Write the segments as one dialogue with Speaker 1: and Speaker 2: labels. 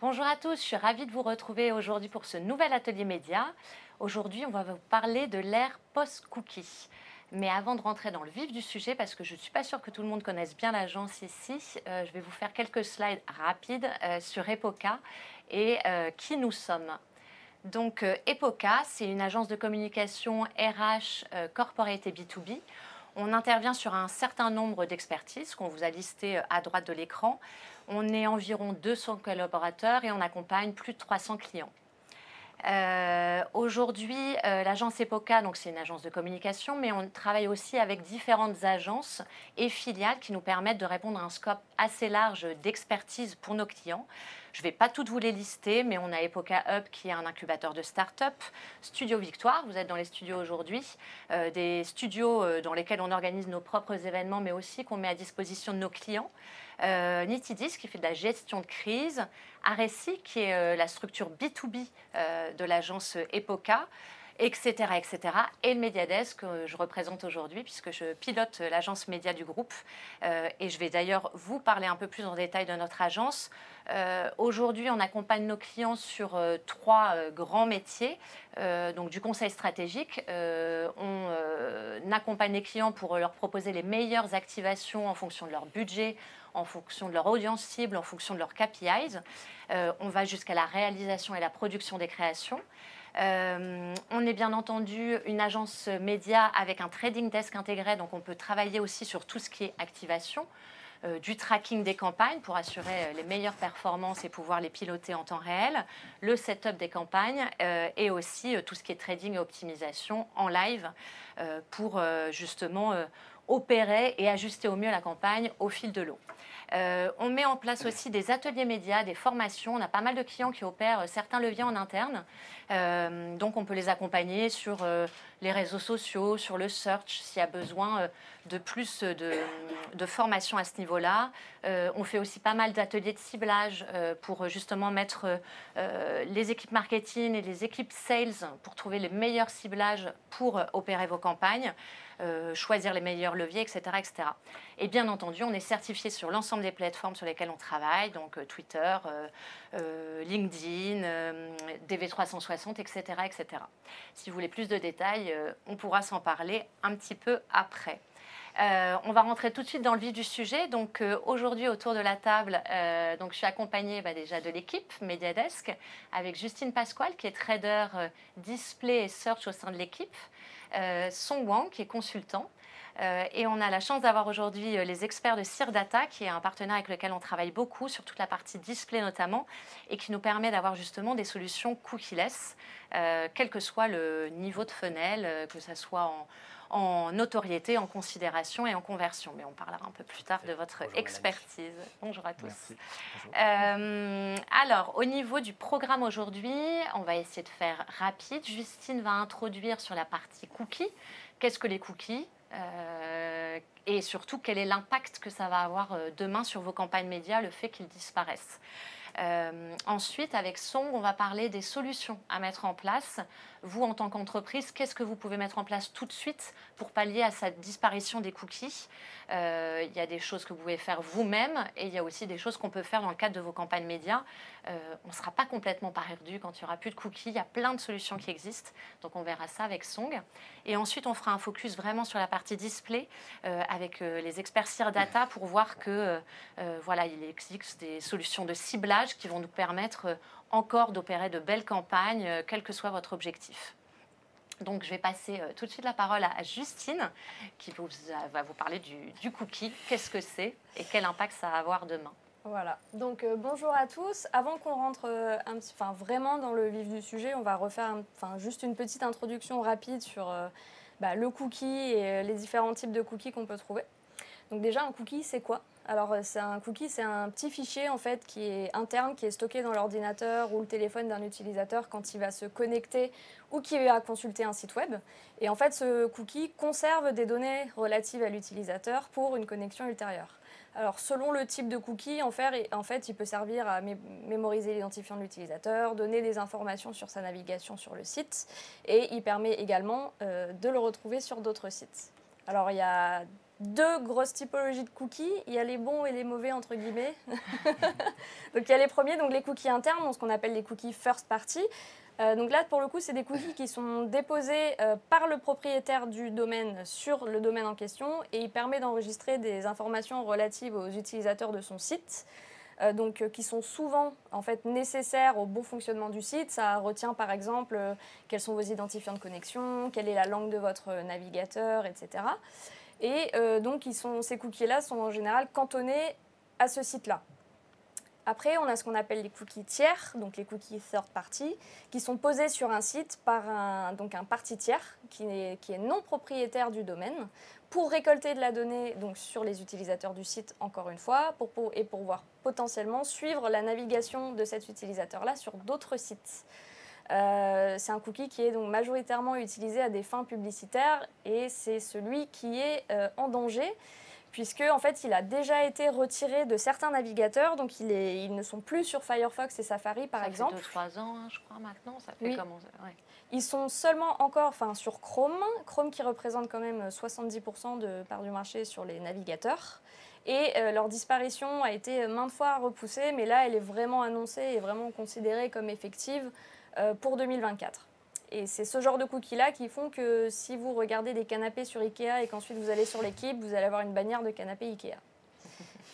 Speaker 1: Bonjour à tous, je suis ravie de vous retrouver aujourd'hui pour ce nouvel atelier média. Aujourd'hui, on va vous parler de l'ère post-cookie. Mais avant de rentrer dans le vif du sujet, parce que je ne suis pas sûre que tout le monde connaisse bien l'agence ici, je vais vous faire quelques slides rapides sur Epoca et qui nous sommes. Donc Epoca, c'est une agence de communication RH corporate et B2B. On intervient sur un certain nombre d'expertises qu'on vous a listées à droite de l'écran. On est environ 200 collaborateurs et on accompagne plus de 300 clients. Aujourd'hui, l'agence Epoca, donc c'est une agence de communication, mais on travaille aussi avec différentes agences et filiales qui nous permettent de répondre à un scope assez large d'expertise pour nos clients. Je ne vais pas toutes vous les lister, mais on a Epoca Hub qui est un incubateur de start-up, Studio Victoire, vous êtes dans les studios aujourd'hui, des studios dans lesquels on organise nos propres événements, mais aussi qu'on met à disposition de nos clients. Nitidis qui fait de la gestion de crise, Areci qui est la structure B2B de l'agence Epoca, etc., etc. Et le Mediadesk que je représente aujourd'hui puisque je pilote l'agence média du groupe. Et je vais d'ailleurs vous parler un peu plus en détail de notre agence. Aujourd'hui, on accompagne nos clients sur trois grands métiers. Donc du conseil stratégique, on accompagne les clients pour leur proposer les meilleures activations en fonction de leur budget, en fonction de leur audience cible, en fonction de leurs KPIs. On va jusqu'à la réalisation et la production des créations. On est bien entendu une agence média avec un trading desk intégré, donc on peut travailler aussi sur tout ce qui est activation, du tracking des campagnes pour assurer les meilleures performances et pouvoir les piloter en temps réel, le setup des campagnes et aussi tout ce qui est trading et optimisation en live pour justement opérer et ajuster au mieux la campagne au fil de l'eau. On met en place aussi des ateliers médias, des formations. On a pas mal de clients qui opèrent certains leviers en interne. Donc on peut les accompagner sur les réseaux sociaux, sur le search, s'il y a besoin de plus de formation à ce niveau-là. On fait aussi pas mal d'ateliers de ciblage pour justement mettre les équipes marketing et les équipes sales pour trouver les meilleurs ciblages pour opérer vos campagnes. Choisir les meilleurs leviers, etc., etc. Et bien entendu, on est certifié sur l'ensemble des plateformes sur lesquelles on travaille, donc Twitter, LinkedIn, DV360, etc., etc. Si vous voulez plus de détails, on pourra s'en parler un petit peu après. On va rentrer tout de suite dans le vif du sujet. Donc aujourd'hui autour de la table, donc je suis accompagnée déjà de l'équipe Mediadesk avec Justine Pasquale qui est trader display et search au sein de l'équipe, Song Wang qui est consultant. Et on a la chance d'avoir aujourd'hui les experts de CIRData, qui est un partenaire avec lequel on travaille beaucoup, sur toute la partie display notamment, et qui nous permet d'avoir justement des solutions cookieless, quel que soit le niveau de funnel, que ce soit en notoriété, en considération et en conversion. Mais on parlera un peu plus tard de votre expertise. Bonjour à tous.
Speaker 2: Merci. Bonjour.
Speaker 1: Alors, au niveau du programme aujourd'hui, on va essayer de faire rapide. Justine va introduire sur la partie cookies. Qu'est-ce que les cookies et surtout, quel est l'impact que ça va avoir demain sur vos campagnes médias, le fait qu'ils disparaissent. Ensuite, avec Song, on va parler des solutions à mettre en place. Vous, en tant qu'entreprise, qu'est-ce que vous pouvez mettre en place tout de suite pour pallier à cette disparition des cookies? Il y a des choses que vous pouvez faire vous-même et il y a aussi des choses qu'on peut faire dans le cadre de vos campagnes médias. On ne sera pas complètement perdu quand il n'y aura plus de cookies. Il y a plein de solutions qui existent, donc on verra ça avec Song. Et ensuite, on fera un focus vraiment sur la partie display avec les experts CIRData pour voir que voilà, il existe des solutions de ciblage qui vont nous permettre encore d'opérer de belles campagnes, quel que soit votre objectif. Donc, je vais passer tout de suite la parole à Justine, qui va vous parler du cookie. Qu'est-ce que c'est et quel impact ça va avoir demain?
Speaker 3: Voilà, donc bonjour à tous. Avant qu'on rentre vraiment dans le vif du sujet, on va refaire juste une petite introduction rapide sur le cookie et les différents types de cookies qu'on peut trouver. Donc déjà, un cookie, c'est quoi? Alors, un cookie, c'est un petit fichier en fait qui est interne, qui est stocké dans l'ordinateur ou le téléphone d'un utilisateur quand il va se connecter ou qu'il va consulter un site web. Et en fait, ce cookie conserve des données relatives à l'utilisateur pour une connexion ultérieure. Alors, selon le type de cookie, en fait, il peut servir à mémoriser l'identifiant de l'utilisateur, donner des informations sur sa navigation sur le site, et il permet également de le retrouver sur d'autres sites. Alors, il y a deux grosses typologies de cookies. Il y a les bons et les mauvais, entre guillemets. Donc, il y a les premiers, donc les cookies internes, ce qu'on appelle les cookies first party. Donc là, pour le coup, c'est des cookies qui sont déposés par le propriétaire du domaine sur le domaine en question et il permet d'enregistrer des informations relatives aux utilisateurs de son site. Qui sont souvent en fait nécessaires au bon fonctionnement du site. Ça retient par exemple quels sont vos identifiants de connexion, quelle est la langue de votre navigateur, etc. Et ces cookies-là sont en général cantonnés à ce site-là. Après, on a ce qu'on appelle les cookies tiers, donc les cookies third party, qui sont posés sur un site par un parti tiers qui est non propriétaire du domaine pour récolter de la donnée donc, sur les utilisateurs du site, encore une fois, pour pouvoir potentiellement suivre la navigation de cet utilisateur-là sur d'autres sites. C'est un cookie qui est donc majoritairement utilisé à des fins publicitaires et c'est celui qui est en danger puisque en fait, il a déjà été retiré de certains navigateurs, donc ils ne sont plus sur Firefox et Safari par exemple.
Speaker 1: Ça fait 2-3 ans, hein, je crois maintenant, ça fait
Speaker 3: oui.
Speaker 1: ouais.
Speaker 3: Ils sont seulement encore sur Chrome qui représente quand même 70% de part du marché sur les navigateurs. Et leur disparition a été maintes fois repoussée, mais là, elle est vraiment annoncée et vraiment considérée comme effective pour 2024. Et c'est ce genre de cookies-là qui font que si vous regardez des canapés sur Ikea et qu'ensuite vous allez sur l'équipe, vous allez avoir une bannière de canapé Ikea.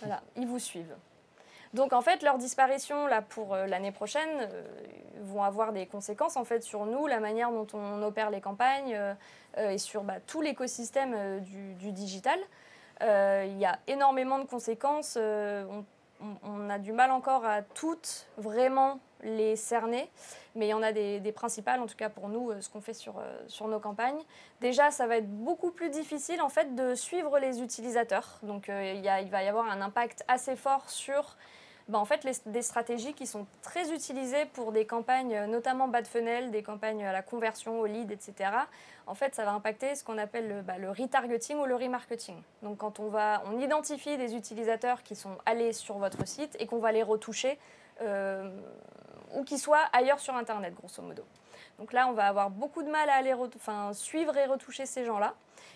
Speaker 3: Voilà, ils vous suivent. Donc en fait, leur disparition là, pour l'année prochaine vont avoir des conséquences en fait, sur nous, la manière dont on opère les campagnes et sur tout l'écosystème du digital. Il y a énormément de conséquences. On a du mal encore à toutes vraiment les cerner, mais il y en a des principales, en tout cas pour nous, ce qu'on fait sur nos campagnes. Déjà, ça va être beaucoup plus difficile en fait, de suivre les utilisateurs. Donc il va y avoir un impact assez fort sur en fait, des stratégies qui sont très utilisées pour des campagnes, notamment bas de funnel, des campagnes à la conversion, au lead, etc. En fait, ça va impacter ce qu'on appelle le retargeting ou le remarketing. Donc, quand on identifie des utilisateurs qui sont allés sur votre site et qu'on va les retoucher ou qui soient ailleurs sur Internet, grosso modo. Donc là, on va avoir beaucoup de mal à suivre et retoucher ces gens-là.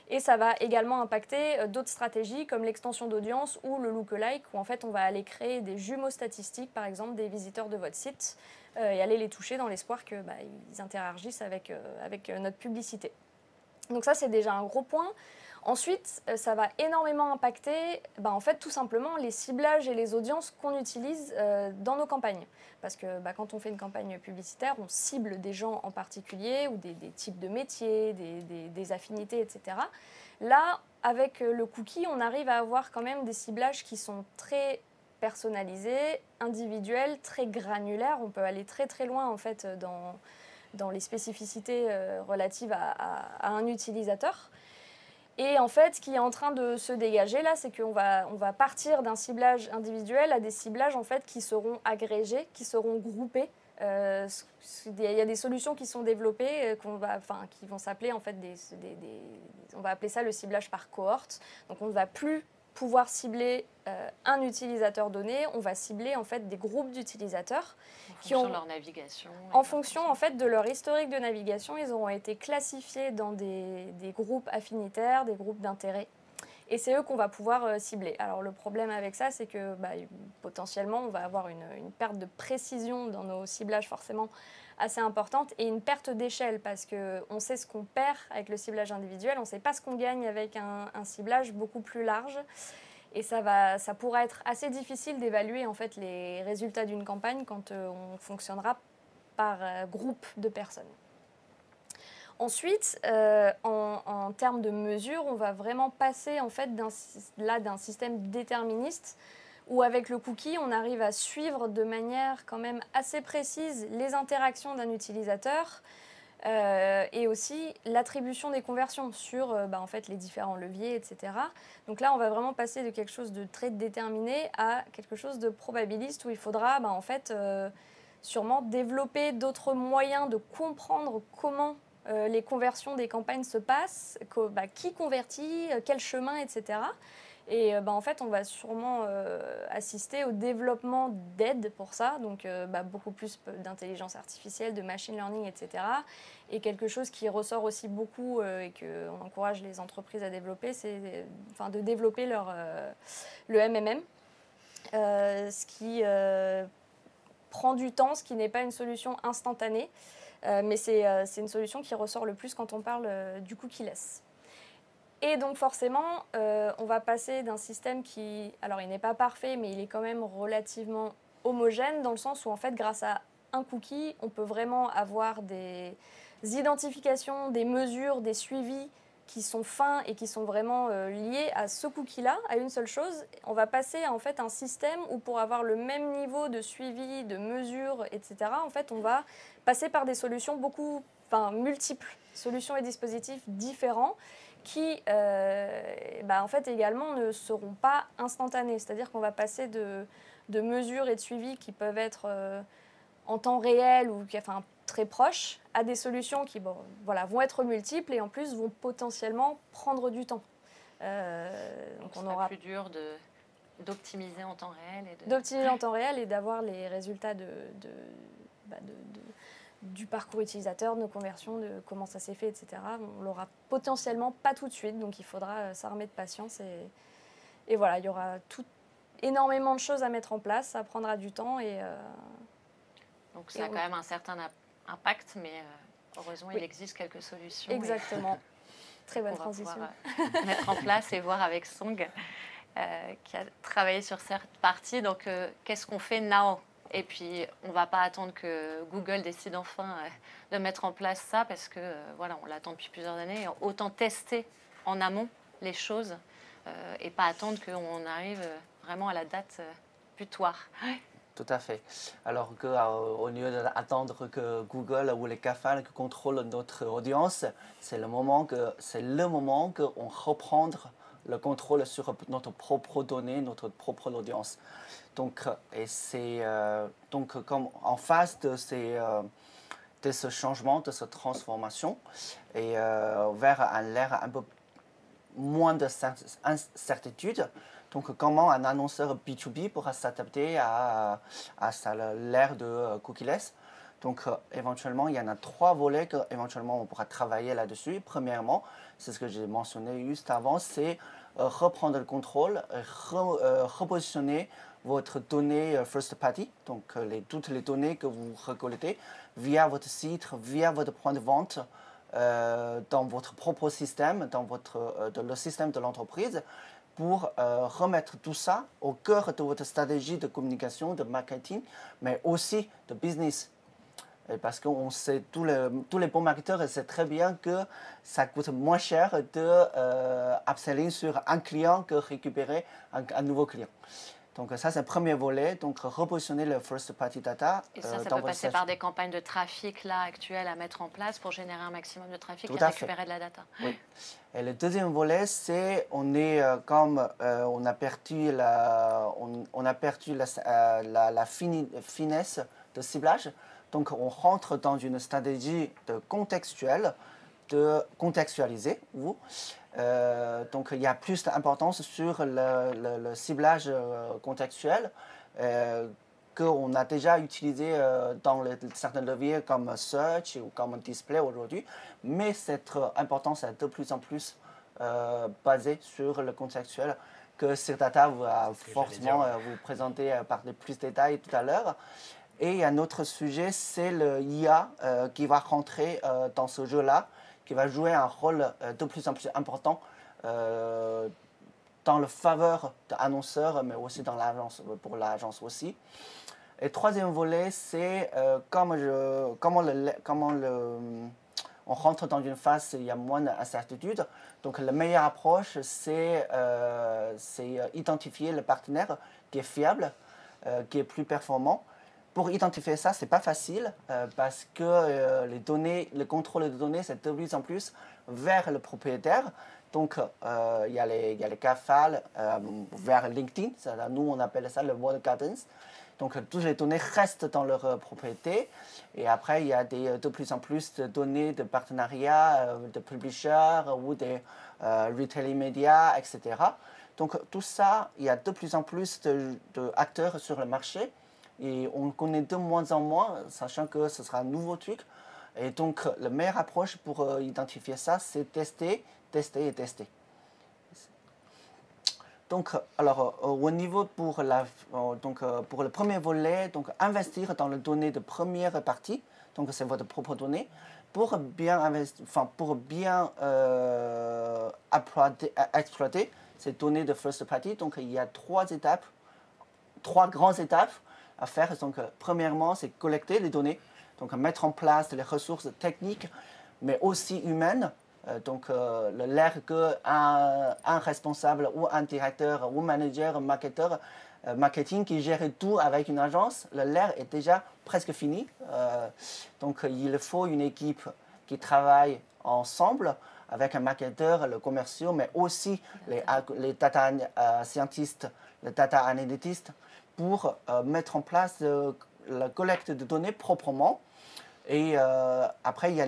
Speaker 3: Et ça va également impacter d'autres stratégies comme l'extension d'audience ou le lookalike, où en fait on va aller créer des jumeaux statistiques, par exemple des visiteurs de votre site, et aller les toucher dans l'espoir qu'ils interagissent avec notre publicité. Donc ça, c'est déjà un gros point. Ensuite, ça va énormément impacter en fait, tout simplement les ciblages et les audiences qu'on utilise dans nos campagnes. Parce que quand on fait une campagne publicitaire, on cible des gens en particulier ou des types de métiers, des affinités, etc. Là, avec le cookie, on arrive à avoir quand même des ciblages qui sont très personnalisés, individuels, très granulaires. On peut aller très très loin en fait, dans les spécificités relatives à un utilisateur. Et en fait, ce qui est en train de se dégager là, c'est qu'on va partir d'un ciblage individuel à des ciblages en fait, qui seront agrégés, qui seront groupés. Il y a des solutions qui sont développées qui vont s'appeler en fait on va appeler ça le ciblage par cohorte. Donc on ne va plus pouvoir cibler un utilisateur donné, on va cibler en fait des groupes d'utilisateurs
Speaker 1: qui ont de leur navigation.
Speaker 3: En fonction en fait de leur historique de navigation, ils auront été classifiés dans des groupes affinitaires, des groupes d'intérêt. Et c'est eux qu'on va pouvoir cibler. Alors le problème avec ça, c'est que potentiellement, on va avoir une perte de précision dans nos ciblages forcément assez importante et une perte d'échelle parce qu'on sait ce qu'on perd avec le ciblage individuel, on ne sait pas ce qu'on gagne avec un ciblage beaucoup plus large. Et ça pourra être assez difficile d'évaluer en fait, les résultats d'une campagne quand on fonctionnera par groupe de personnes. Ensuite, en termes de mesures, on va vraiment passer en fait, d'un système déterministe où avec le cookie, on arrive à suivre de manière quand même assez précise les interactions d'un utilisateur et aussi l'attribution des conversions sur en fait, les différents leviers, etc. Donc là, on va vraiment passer de quelque chose de très déterminé à quelque chose de probabiliste où il faudra en fait, sûrement développer d'autres moyens de comprendre comment les conversions des campagnes se passent, qui convertit, quel chemin, etc. Et en fait, on va sûrement assister au développement d'aides pour ça, donc beaucoup plus d'intelligence artificielle, de machine learning, etc. Et quelque chose qui ressort aussi beaucoup et qu'on encourage les entreprises à développer, c'est de développer le MMM, ce qui prend du temps, ce qui n'est pas une solution instantanée, mais c'est une solution qui ressort le plus quand on parle du cookie-less. Et donc forcément, on va passer d'un système qui, alors il n'est pas parfait, mais il est quand même relativement homogène, dans le sens où en fait, grâce à un cookie, on peut vraiment avoir des identifications, des mesures, des suivis qui sont fins et qui sont vraiment liés à ce cookie-là, à une seule chose. On va passer en fait un système où pour avoir le même niveau de suivi, de mesure, etc., en fait, on va passer par des solutions multiples, solutions et dispositifs différents qui en fait également ne seront pas instantanés. C'est-à-dire qu'on va passer de mesures et de suivis qui peuvent être en temps réel ou très proches à des solutions qui vont être multiples et en plus vont potentiellement prendre du temps.
Speaker 1: Donc on aura plus dur d'optimiser en temps réel.
Speaker 3: D'optimiser en temps réel et d'avoir les résultats du parcours utilisateur, de nos conversions, de comment ça s'est fait, etc. On l'aura potentiellement pas tout de suite, donc il faudra s'armer de patience. Et voilà, il y aura énormément de choses à mettre en place, ça prendra du temps.
Speaker 1: Donc ça a quand même un certain impact, mais heureusement, il existe quelques solutions.
Speaker 3: Exactement. Très bonne transition.
Speaker 1: Mettre en place et voir avec Song, qui a travaillé sur cette partie. Donc, qu'est-ce qu'on fait now? Et puis, on ne va pas attendre que Google décide enfin de mettre en place ça, parce que on l'attend depuis plusieurs années. Autant tester en amont les choses et pas attendre qu'on arrive vraiment à la date butoir.
Speaker 2: Tout à fait. Alors qu'au lieu d'attendre que Google ou les GAFA contrôlent notre audience, c'est le moment qu'on reprend le contrôle sur notre propre données, notre propre audience. Donc, comme en face de ce changement, de cette transformation, et vers l'ère un peu moins d'incertitude, donc comment un annonceur B2B pourra s'adapter à l'ère de cookieless. Donc éventuellement, il y en a 3 volets qu'éventuellement on pourra travailler là-dessus. Premièrement, c'est ce que j'ai mentionné juste avant, c'est reprendre le contrôle, repositionner votre donnée first party, donc toutes les données que vous récoltez via votre site, via votre point de vente, dans votre propre système, dans le système de l'entreprise, pour remettre tout ça au cœur de votre stratégie de communication, de marketing, mais aussi de business. Et parce qu'on sait, tous les bons marketeurs savent très bien que ça coûte moins cher de upselling sur un client que récupérer un nouveau client. Donc ça, c'est le premier volet, donc repositionner le first party data.
Speaker 1: Et ça peut passer par des campagnes de trafic là, actuelles à mettre en place pour générer un maximum de trafic et récupérer de la data.
Speaker 2: Oui. Et le deuxième volet, c'est on a perdu la finesse de ciblage. Donc on rentre dans une stratégie de contextualiser. Donc il y a plus d'importance sur le ciblage contextuel qu'on a déjà utilisé dans certains leviers comme Search ou comme Display aujourd'hui, mais cette importance est de plus en plus basée sur le contextuel que Sirdata va forcément vous présenter par plus de détails tout à l'heure. Et un autre sujet, c'est le IA qui va rentrer dans ce jeu-là, qui va jouer un rôle de plus en plus important dans le faveur de l'annonceur, mais aussi dans pour l'agence aussi. Et le troisième volet, c'est comment on rentre dans une phase où il y a moins d'incertitude. Donc la meilleure approche, c'est identifier le partenaire qui est fiable, qui est plus performant. Pour identifier ça, ce n'est pas facile parce que le contrôle de données, c'est de plus en plus vers le propriétaire. Donc, il y a les GAFA vers LinkedIn. Nous, on appelle ça le walled gardens. Donc, toutes les données restent dans leur propriété. Et après, il y a de plus en plus de données de partenariat, de publishers ou des retail media, etc. Donc tout ça, il y a de plus en plus d'acteurs sur le marché et on connaît de moins en moins, sachant que ce sera un nouveau truc. Et donc la meilleure approche pour identifier ça, c'est tester, tester et tester. Donc, alors, au niveau pour le premier volet, donc investir dans les données de première partie, donc c'est votre propre donnée, pour bien exploiter ces données de first party. Donc, il y a trois grandes étapes à faire. Donc, premièrement, c'est collecter les données, donc mettre en place les ressources techniques, mais aussi humaines. Donc, l'air qu'un responsable ou un directeur ou manager, marketeur, marketing qui gère tout avec une agence, l'air est déjà presque fini. Donc, il faut une équipe qui travaille ensemble avec un marketeur, le commercial, mais aussi les data scientists, les data analytics pour mettre en place la collecte de données proprement. Et après, il y a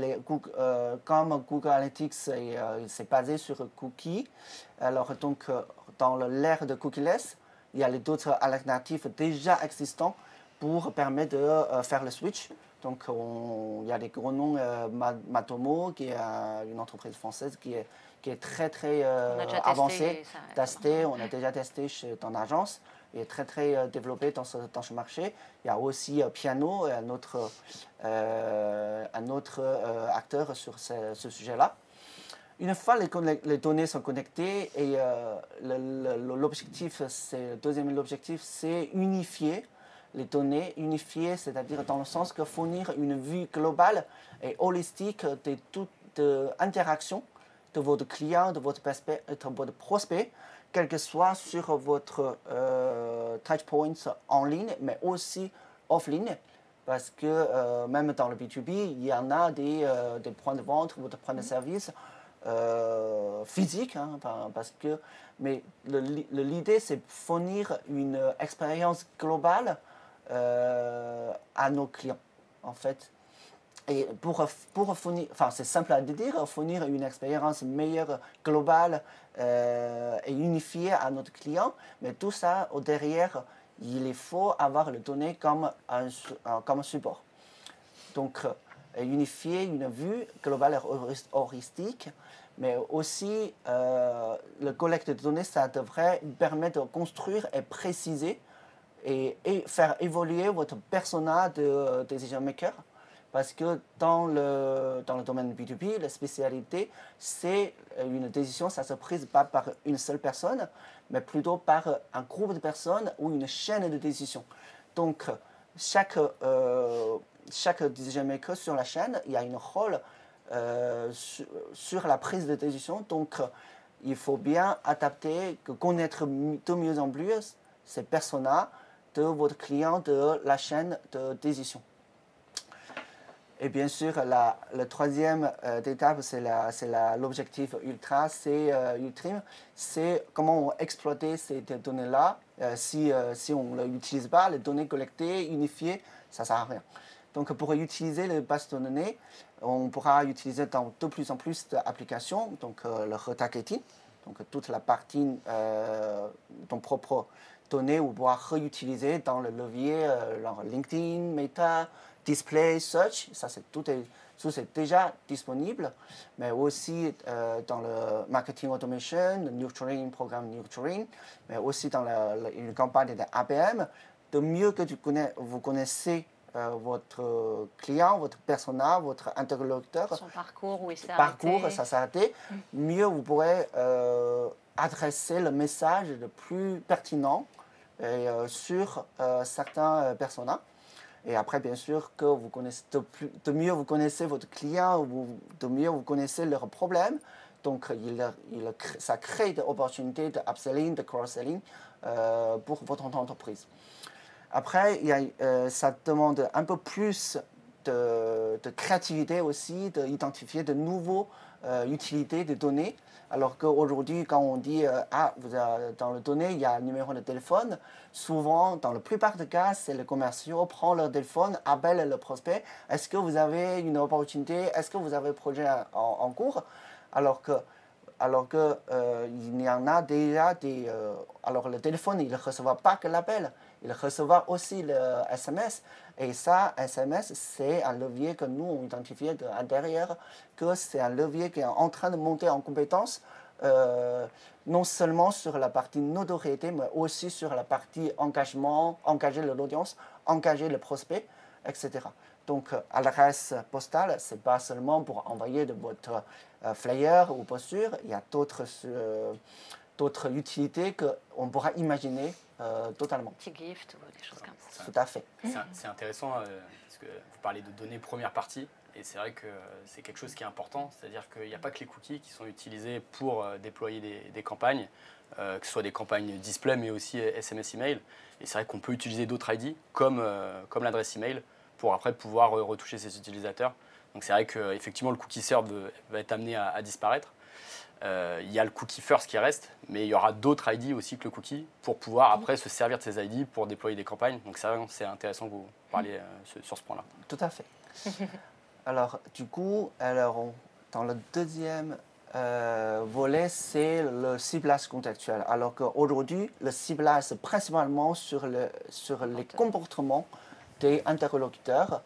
Speaker 2: comme Google Analytics, c'est basé sur cookies. Alors, donc, dans l'ère de cookieless, il y a d'autres alternatives déjà existantes pour permettre de faire le switch. Donc, il y a des gros noms, Matomo, qui est une entreprise française qui est très, très avancée. On a déjà testé dans l'agence. Il est très très développé dans ce marché. Il y a aussi Piano, un autre acteur sur ce sujet-là. Une fois les données sont connectées, et le deuxième objectif, c'est unifier les données. Unifier, c'est-à-dire dans le sens que fournir une vue globale et holistique de toute interaction de votre client, de votre prospect, quel que soit sur votre touchpoints en ligne, mais aussi offline, parce que même dans le B2B, il y en a des points de vente ou des points de service physiques, hein, mais l'idée, c'est fournir une expérience globale à nos clients, en fait. Et pour fournir, c'est simple à dire, fournir une expérience meilleure, globale et unifiée à notre client, mais tout ça, au derrière, il faut avoir les données comme un support. Donc, unifier une vue globale et heuristique, mais aussi le collecte de données, ça devrait permettre de construire et préciser et faire évoluer votre persona de decision maker. Parce que dans le domaine B2B, la spécialité, c'est une décision, ça ne se prise pas par une seule personne, mais plutôt par un groupe de personnes ou une chaîne de décision. Donc, chaque decision maker sur la chaîne, il y a un rôle sur la prise de décision. Donc, il faut bien adapter, connaître de mieux en plus ces personas de votre client, de la chaîne de décision. Et bien sûr, la troisième étape, c'est l'objectif ultra, c'est Ultrim, c'est comment exploiter ces données-là. Si on ne l'utilise pas, les données collectées, unifiées, ça ne sert à rien. Donc pour utiliser les bases de données, on pourra utiliser dans de plus en plus d'applications, donc le retargeting, donc toute la partie ton propre données ou pouvoir réutiliser dans le levier genre LinkedIn, Meta, Display, Search, ça tout est déjà disponible, mais aussi dans le marketing automation, le nurturing, programme nurturing, mais aussi dans une campagne d'ABM, de mieux que vous connaissez votre client, votre persona, votre interlocuteur,
Speaker 1: son parcours, où il s'est
Speaker 2: arrêté. Ça s'est arrêté, mieux vous pourrez adresser le message le plus pertinent sur certains personas. Et après, bien sûr, que vous connaissez, de mieux vous connaissez votre client, de mieux vous connaissez leurs problèmes. Donc, ça crée des opportunités de upselling, de cross-selling pour votre entreprise. Après, ça demande un peu plus de créativité aussi, d'identifier de nouveaux utilités de données. Alors qu'aujourd'hui, quand on dit dans les données, il y a un numéro de téléphone, souvent, dans la plupart des cas, c'est le commercial prend leur téléphone, appelle le prospect. Est-ce que vous avez une opportunité? Est-ce que vous avez un projet en cours? Alors que il y en a déjà des... alors le téléphone, il ne recevra pas que l'appel, il recevra aussi le SMS. Et ça, SMS, c'est un levier que nous, on identifié de l'intérieur, que c'est un levier qui est en train de monter en compétence, non seulement sur la partie notoriété, mais aussi sur la partie engagement, engager l'audience, engager le prospect, etc. Donc, adresse postale, ce n'est pas seulement pour envoyer de votre flyer ou posture, il y a d'autres utilités qu'on pourra imaginer totalement.
Speaker 1: Petit gift ou des choses comme ça.
Speaker 2: Tout à fait.
Speaker 4: C'est intéressant parce que vous parlez de données première partie et c'est vrai que c'est quelque chose qui est important, c'est-à-dire qu'il n'y a pas que les cookies qui sont utilisés pour déployer des campagnes, que ce soit des campagnes display mais aussi SMS email. Et c'est vrai qu'on peut utiliser d'autres ID comme l'adresse email pour après pouvoir retoucher ses utilisateurs. Donc c'est vrai qu'effectivement le cookie serve va être amené à disparaître. Il y a le cookie first qui reste, mais il y aura d'autres ID aussi que le cookie pour pouvoir après se servir de ces ID pour déployer des campagnes. Donc c'est intéressant que vous parliez sur ce point-là.
Speaker 2: Tout à fait. Alors du coup, dans le deuxième volet, c'est le ciblage contextuel. Alors qu'aujourd'hui, le ciblage c'est principalement sur les comportements des interlocuteurs.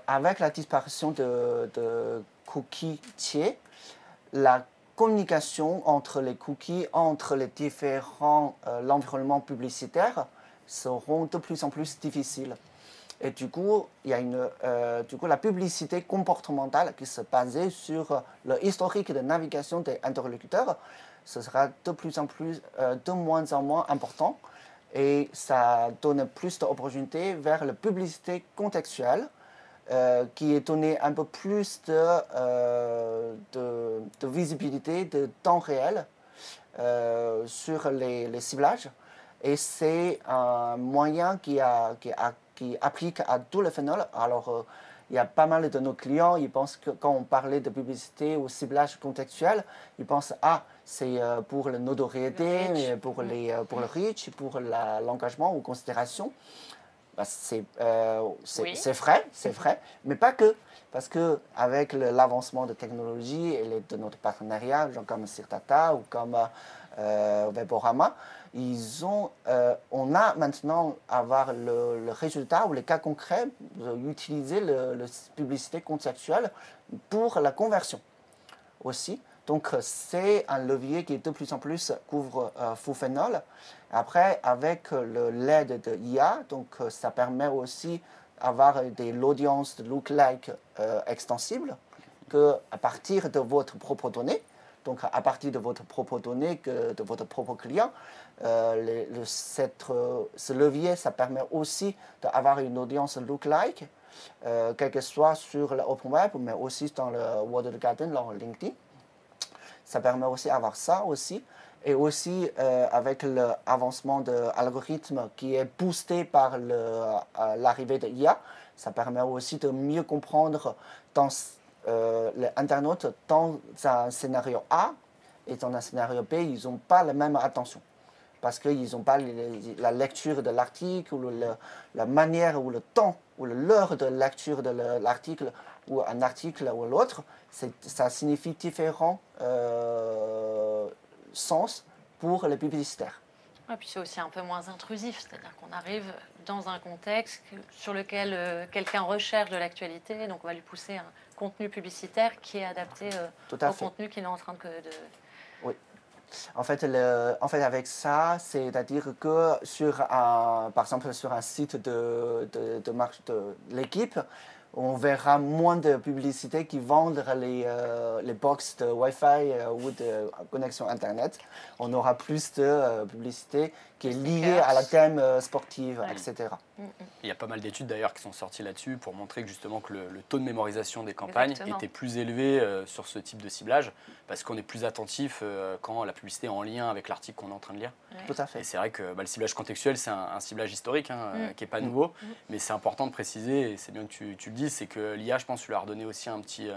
Speaker 2: Avec la disparition de cookies tiers, la communication entre les cookies, entre les différents l'environnement publicitaire seront de plus en plus difficiles. Et du coup, il y a la publicité comportementale qui se basait sur le historique de navigation des interlocuteurs, ce sera de moins en moins important. Et ça donne plus d'opportunités vers la publicité contextuelle qui est donnée un peu plus de visibilité, de temps réel sur les ciblages. Et c'est un moyen qui applique à tout le funnel. Alors, il y a pas mal de nos clients, ils pensent que quand on parlait de publicité ou ciblage contextuel, ils pensent c'est pour la notoriété, mais pour le reach, pour l'engagement ou considération. C'est vrai, mais pas que. Parce qu'avec l'avancement de technologie et de notre partenariat, genre comme Cirtata ou comme Weborama, on a maintenant avoir le résultat ou les cas concrets d'utiliser la publicité contextuelle pour la conversion aussi. Donc, c'est un levier qui de plus en plus couvre full funnel. Après, avec l'aide de IA, donc ça permet aussi d'avoir l'audience de lookalike extensible à partir de votre propre donnée. Donc, à partir de votre propre donnée, de votre propre client, ce levier, ça permet aussi d'avoir une audience lookalike, quel que soit sur l'open web, mais aussi dans le Walled Garden, dans LinkedIn. Ça permet aussi d'avoir ça aussi. Et aussi, avec l'avancement de l'algorithme qui est boosté par l'arrivée de l'IA, ça permet aussi de mieux comprendre l'internaute dans un scénario A et dans un scénario B, ils n'ont pas la même attention. Parce qu'ils n'ont pas la lecture de l'article, ou la manière, ou le temps, ou l'heure de lecture de l'article, ou un article ou l'autre. Ça signifie différents sens pour les publicitaires.
Speaker 1: Et puis c'est aussi un peu moins intrusif, c'est-à-dire qu'on arrive dans un contexte sur lequel quelqu'un recherche de l'actualité, donc on va lui pousser un contenu publicitaire qui est adapté au contenu qu'il est en train de...
Speaker 2: Oui. En fait, avec ça, c'est-à-dire que par exemple sur un site de l'équipe, on verra moins de publicités qui vendent les box de Wi-Fi ou de connexion Internet. On aura plus de publicité qui est liée à la thème sportive, etc.
Speaker 4: Il y a pas mal d'études d'ailleurs qui sont sorties là-dessus pour montrer que justement que le taux de mémorisation des campagnes était plus élevé sur ce type de ciblage parce qu'on est plus attentif quand la publicité est en lien avec l'article qu'on est en train de lire.
Speaker 2: Tout à fait.
Speaker 4: Et c'est vrai que le ciblage contextuel, c'est un ciblage historique qui n'est pas nouveau, mais c'est important de préciser, et c'est bien que tu le dises, c'est que l'IA, je pense, lui a redonné aussi un petit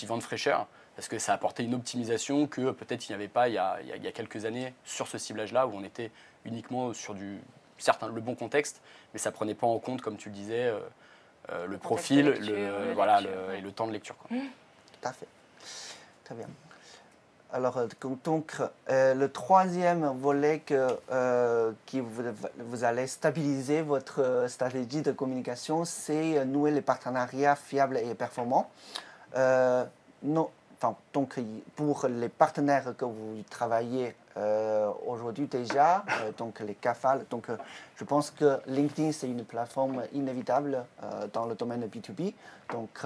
Speaker 4: vent de fraîcheur parce que ça a apporté une optimisation que peut-être il n'y avait pas il y a quelques années sur ce ciblage-là où on était uniquement sur le bon contexte, mais ça ne prenait pas en compte, comme tu le disais, le profil et le temps de lecture.
Speaker 2: Tout à fait. Très bien. Alors, le troisième volet qui vous allez stabiliser votre stratégie de communication, c'est nouer les partenariats fiables et performants. Donc, pour les partenaires que vous travaillez aujourd'hui déjà, donc les CAFAL, je pense que LinkedIn, c'est une plateforme inévitable dans le domaine de B2B. Donc,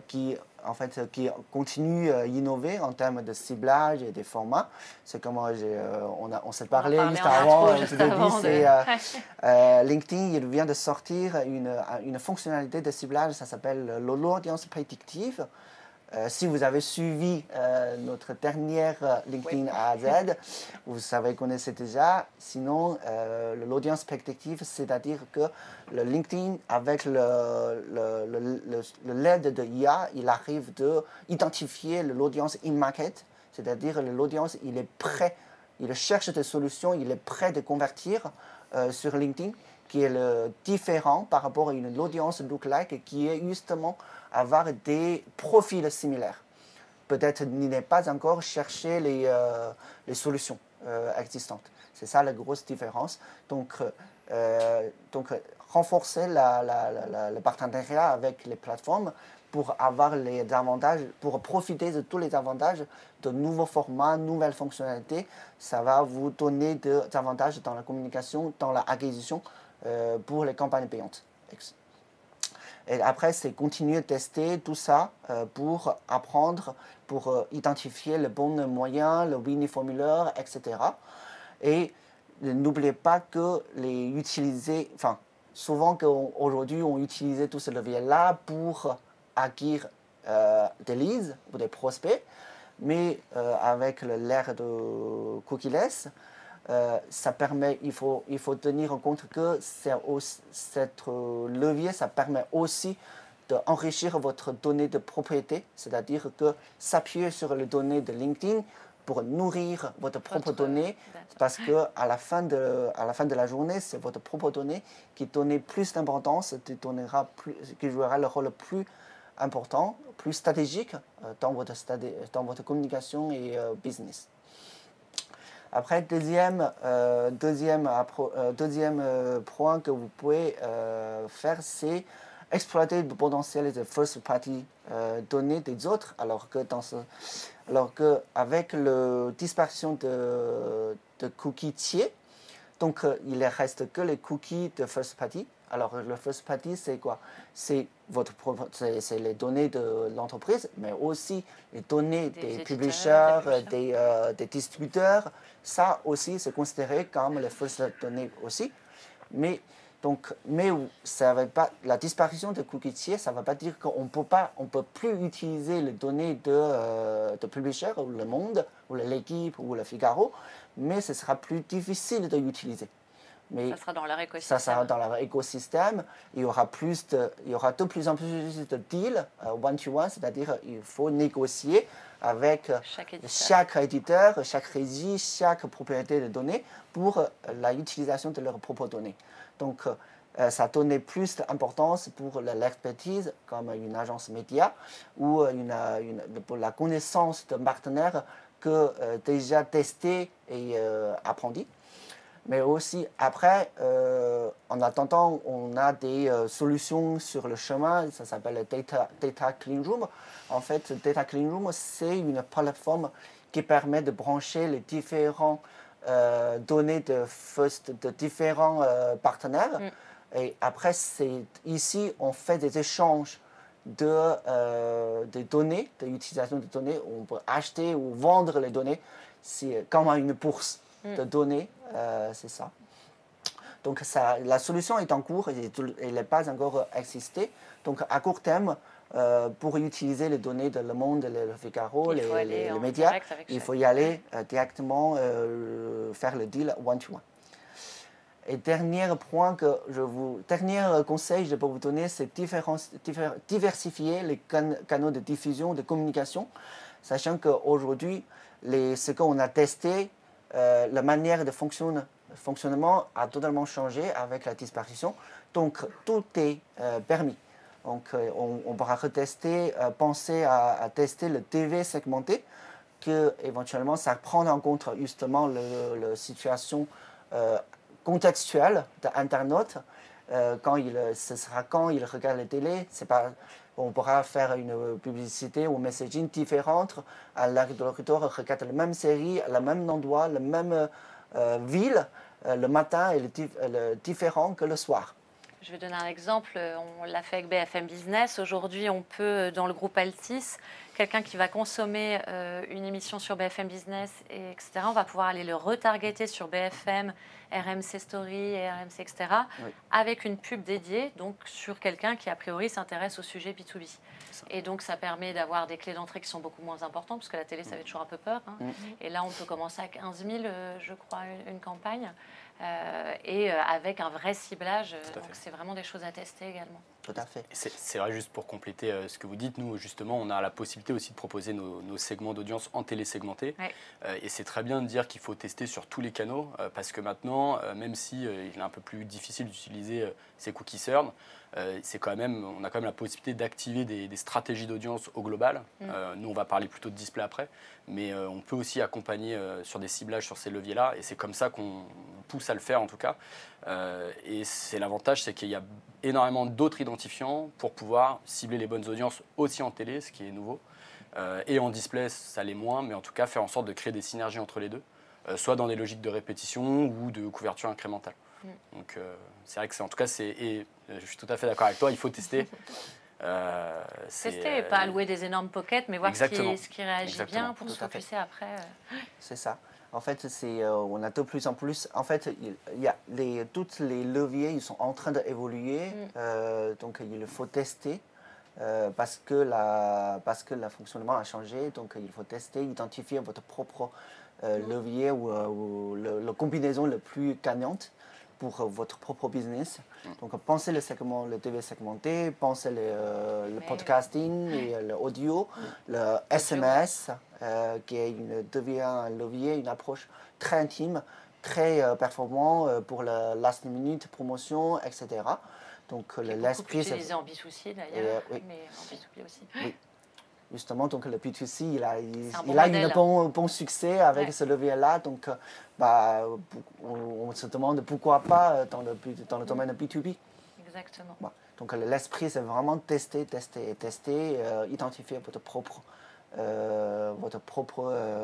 Speaker 2: qui continue à innover en termes de ciblage et des formats. C'est comme on s'est parlé juste avant. LinkedIn, il vient de sortir une fonctionnalité de ciblage, ça s'appelle l'audience prédictive. Si vous avez suivi notre dernière LinkedIn A à Z, vous savez, connaissez déjà. Sinon, l'audience prédictive, c'est-à-dire que le LinkedIn, avec l'aide de IA, il arrive d'identifier l'audience in-market, c'est-à-dire l'audience, il est prêt, il cherche des solutions, il est prêt de convertir sur LinkedIn, qui est différent par rapport à une audience lookalike qui est justement avoir des profils similaires. Peut-être il n'est pas encore cherché les solutions existantes. C'est ça la grosse différence. Donc renforcer le partenariat avec les plateformes pour avoir les avantages, pour profiter de tous les avantages de nouveaux formats, nouvelles fonctionnalités, ça va vous donner des avantages dans la communication, dans l'acquisition pour les campagnes payantes. Et après, c'est continuer de tester tout ça pour apprendre, pour identifier le bon moyen, le winning formulaire, etc. Et n'oubliez pas que souvent aujourd'hui, on utilise tous ces leviers-là pour acquérir des leads ou des prospects, mais avec l'ère de cookieless, ça permet, il faut tenir en compte que cet levier, ça permet aussi d'enrichir votre donnée de propriété, c'est-à-dire que s'appuyer sur les données de LinkedIn pour nourrir votre propre donnée, parce que à la fin de la journée, c'est votre propre donnée qui donne plus d'importance, qui jouera le rôle plus important, plus stratégique dans votre communication et business. Après, deuxième point que vous pouvez faire, c'est exploiter le potentiel des first party données des autres, alors que avec la disparition de cookies tiers, donc il ne reste que les cookies de first party. Alors le first party, c'est quoi? C'est les données de l'entreprise, mais aussi les données des publishers, des distributeurs. Ça aussi, c'est considéré comme les first données aussi. Mais ça va pas, la disparition de cookies tiers, ça ne va pas dire qu'on ne peut plus utiliser les données de publishers, ou Le Monde, ou L'Équipe, ou Le Figaro, mais ce sera plus difficile de l'utiliser. Mais
Speaker 1: ça sera dans leur écosystème.
Speaker 2: Ça sera dans leur écosystème. Il y aura de plus en plus de deals one-to-one, c'est-à-dire il faut négocier avec chaque éditeur, chaque régie, chaque propriétaire de données pour l'utilisation de leurs propres données. Donc, ça donne plus d'importance pour l'expertise, comme une agence média ou pour la connaissance de partenaires que déjà testé et apprenti. Mais aussi, après, en attendant, on a des solutions sur le chemin, ça s'appelle Data Clean Room. En fait, Data Clean Room, c'est une plateforme qui permet de brancher les différents données de différents partenaires. Et après, ici, on fait des échanges des données, de l'utilisation des données. On peut acheter ou vendre les données. C'est comme une bourse de données, c'est ça. Donc la solution est en cours et elle n'est pas encore existée. Donc à court terme, pour utiliser les données de Le Monde, Le Figaro, les médias, il faut y aller directement faire le deal one-to-one. Et dernier conseil que je peux vous donner, c'est diversifier les canaux de diffusion, de communication, sachant qu'aujourd'hui, ce qu'on a testé, la manière de fonctionnement a totalement changé avec la disparition. Donc, tout est permis. Donc, on pourra retester, penser à tester le TV segmenté. que éventuellement ça prend en compte justement la situation contextuelle de l'internaute. Ce sera quand il regarde la télé, c'est pas, on pourra faire une publicité ou un messaging différente. L'interlocuteur regarde la même série, le même endroit, la même ville, le matin est différent que le soir.
Speaker 1: Je vais donner un exemple, on l'a fait avec BFM Business. Aujourd'hui, on peut, dans le groupe Altis, quelqu'un qui va consommer une émission sur BFM Business, etc., on va pouvoir aller le retargeter sur BFM, RMC Story, RMC, etc., oui, avec une pub dédiée donc, sur quelqu'un qui, a priori, s'intéresse au sujet B2B. Et donc, ça permet d'avoir des clés d'entrée qui sont beaucoup moins importantes, parce que la télé, ça fait toujours un peu peur. Hein. Et là, on peut commencer à 15 000, je crois, une campagne. Et avec un vrai ciblage, donc c'est vraiment des choses à tester également.
Speaker 2: Tout à fait.
Speaker 4: C'est vrai, juste pour compléter ce que vous dites, nous justement on a la possibilité aussi de proposer nos segments d'audience en télé-segmenté, ouais, et c'est très bien de dire qu'il faut tester sur tous les canaux, parce que maintenant, même si il est un peu plus difficile d'utiliser ces cookies earned, c'est quand même, on a quand même la possibilité d'activer des stratégies d'audience au global. Nous, on va parler plutôt de display après, mais on peut aussi accompagner sur des ciblages sur ces leviers-là, et c'est comme ça qu'on pousse à le faire en tout cas. Et c'est l'avantage, c'est qu'il y a énormément d'autres identifiants pour pouvoir cibler les bonnes audiences aussi en télé, ce qui est nouveau. Et en display, ça l'est moins, mais en tout cas, faire en sorte de créer des synergies entre les deux, soit dans des logiques de répétition ou de couverture incrémentale. Donc c'est vrai que c'est, en tout cas, et je suis tout à fait d'accord avec toi, il faut tester.
Speaker 1: Tester et pas allouer des énormes pockets, mais voir ce qui réagit bien pour se focuser après.
Speaker 2: C'est ça. En fait, on a de plus en plus. En fait, il y a tous les leviers, ils sont en train d'évoluer. Donc, il faut tester parce que le fonctionnement a changé. Donc, il faut tester, identifier votre propre levier ou la combinaison la plus gagnante pour votre propre business. Donc, pensez le segment, le TV segmenté, pensez le podcasting, et l'audio, le SMS, qui devient un levier, une approche très intime, très performant pour la last minute promotion, etc. Donc,
Speaker 1: l'esprit utilisé en B2C d'ailleurs, oui, mais en B2B aussi.
Speaker 2: Oui. Justement, donc le B2C, il a un bon succès avec ce levier-là. Donc, on se demande pourquoi pas dans le domaine de B2B.
Speaker 1: Exactement.
Speaker 2: Donc, l'esprit, c'est vraiment tester, identifier votre propre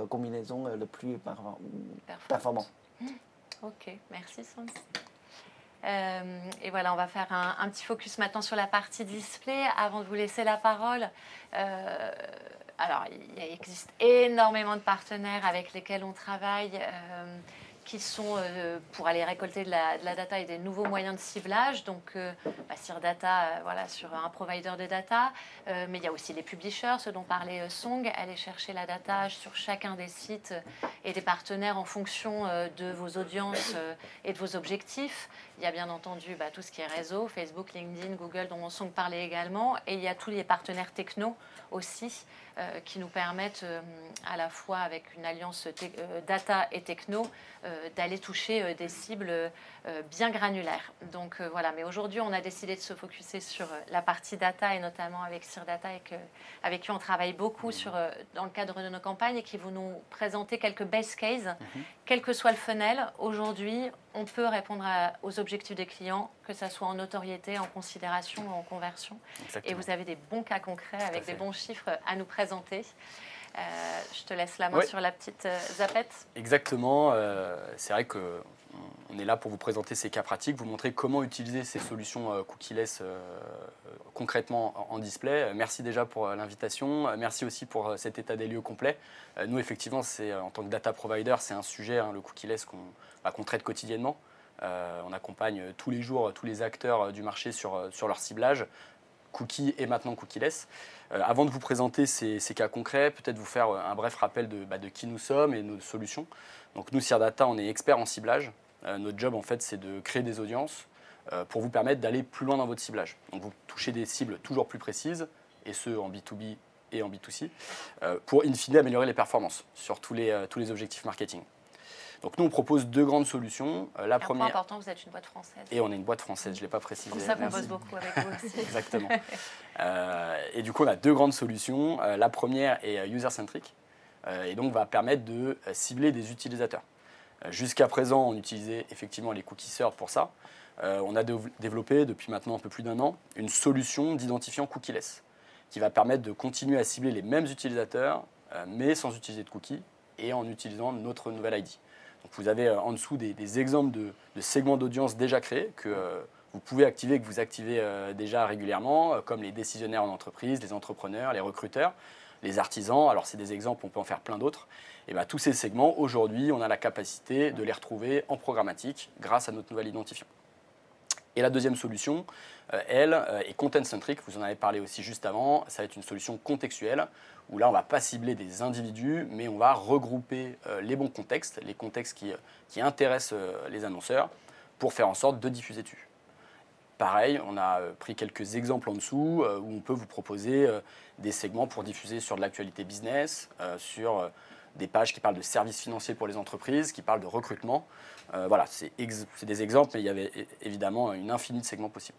Speaker 2: combinaison le plus performante.
Speaker 1: Ok, merci Sandra. Et voilà, on va faire un petit focus maintenant sur la partie display. Avant de vous laisser la parole, alors il existe énormément de partenaires avec lesquels on travaille qui sont pour aller récolter de la data et des nouveaux moyens de ciblage. Donc, CirData, voilà, sur un provider de data. Mais il y a aussi les publishers, ce dont parlait Song, aller chercher la data sur chacun des sites et des partenaires en fonction de vos audiences et de vos objectifs. Il y a bien entendu tout ce qui est réseau, Facebook, LinkedIn, Google, dont Song parlait également. Et il y a tous les partenaires techno aussi, qui nous permettent à la fois avec une alliance data et techno d'aller toucher des cibles bien granulaires. Donc voilà, mais aujourd'hui on a décidé de se focuser sur la partie data et notamment avec CirData avec qui on travaille beaucoup dans le cadre de nos campagnes et qui vont nous présenter quelques best cases. Quel que soit le funnel, aujourd'hui on peut répondre aux objectifs des clients, que ce soit en notoriété, en considération ou en conversion. Exactement. Et vous avez des bons cas concrets avec des bons chiffres à nous présenter. Je te laisse la main sur la petite zapette.
Speaker 4: Exactement. C'est vrai qu'on est là pour vous présenter ces cas pratiques, vous montrer comment utiliser ces solutions cookieless concrètement en display. Merci déjà pour l'invitation. Merci aussi pour cet état des lieux complet. Nous, effectivement, en tant que data provider, c'est un sujet, le cookieless, qu'on traite quotidiennement. On accompagne tous les jours tous les acteurs du marché sur leur ciblage, cookies et maintenant cookieless. Avant de vous présenter ces cas concrets, peut-être vous faire un bref rappel de qui nous sommes et nos solutions. Donc nous, CirData, on est experts en ciblage. Notre job, en fait, c'est de créer des audiences pour vous permettre d'aller plus loin dans votre ciblage. Donc vous touchez des cibles toujours plus précises, et ce en B2B et en B2C, pour in fine améliorer les performances sur tous les objectifs marketing. Donc nous, on propose deux grandes solutions. La première,
Speaker 1: point important, vous êtes une boîte française.
Speaker 4: Et on est une boîte française, je ne l'ai pas précisé.
Speaker 1: C'est pour ça qu'on bosse beaucoup avec vous aussi.
Speaker 4: Exactement. Et du coup, on a deux grandes solutions. La première est user-centric. et donc va permettre de cibler des utilisateurs. Jusqu'à présent, on utilisait effectivement les cookies served pour ça. On a développé depuis maintenant un peu plus d'1 an une solution d'identifiant cookieless qui va permettre de continuer à cibler les mêmes utilisateurs, mais sans utiliser de cookies et en utilisant notre nouvelle ID. Donc vous avez en dessous des exemples de segments d'audience déjà créés que vous pouvez activer, que vous activez déjà régulièrement, comme les décisionnaires en entreprise, les entrepreneurs, les recruteurs, les artisans. Alors c'est des exemples, on peut en faire plein d'autres. Et bien, tous ces segments, aujourd'hui, on a la capacité de les retrouver en programmatique grâce à notre nouvel identifiant. Et la deuxième solution, elle, est content-centric. Vous en avez parlé aussi juste avant. Ça va être une solution contextuelle où là, on ne va pas cibler des individus, mais on va regrouper les bons contextes, les contextes qui intéressent les annonceurs pour faire en sorte de diffuser dessus. Pareil, on a pris quelques exemples en dessous où on peut vous proposer des segments pour diffuser sur de l'actualité business, sur des pages qui parlent de services financiers pour les entreprises, qui parlent de recrutement. Voilà, c'est des exemples, mais il y avait évidemment une infinie de segments possibles.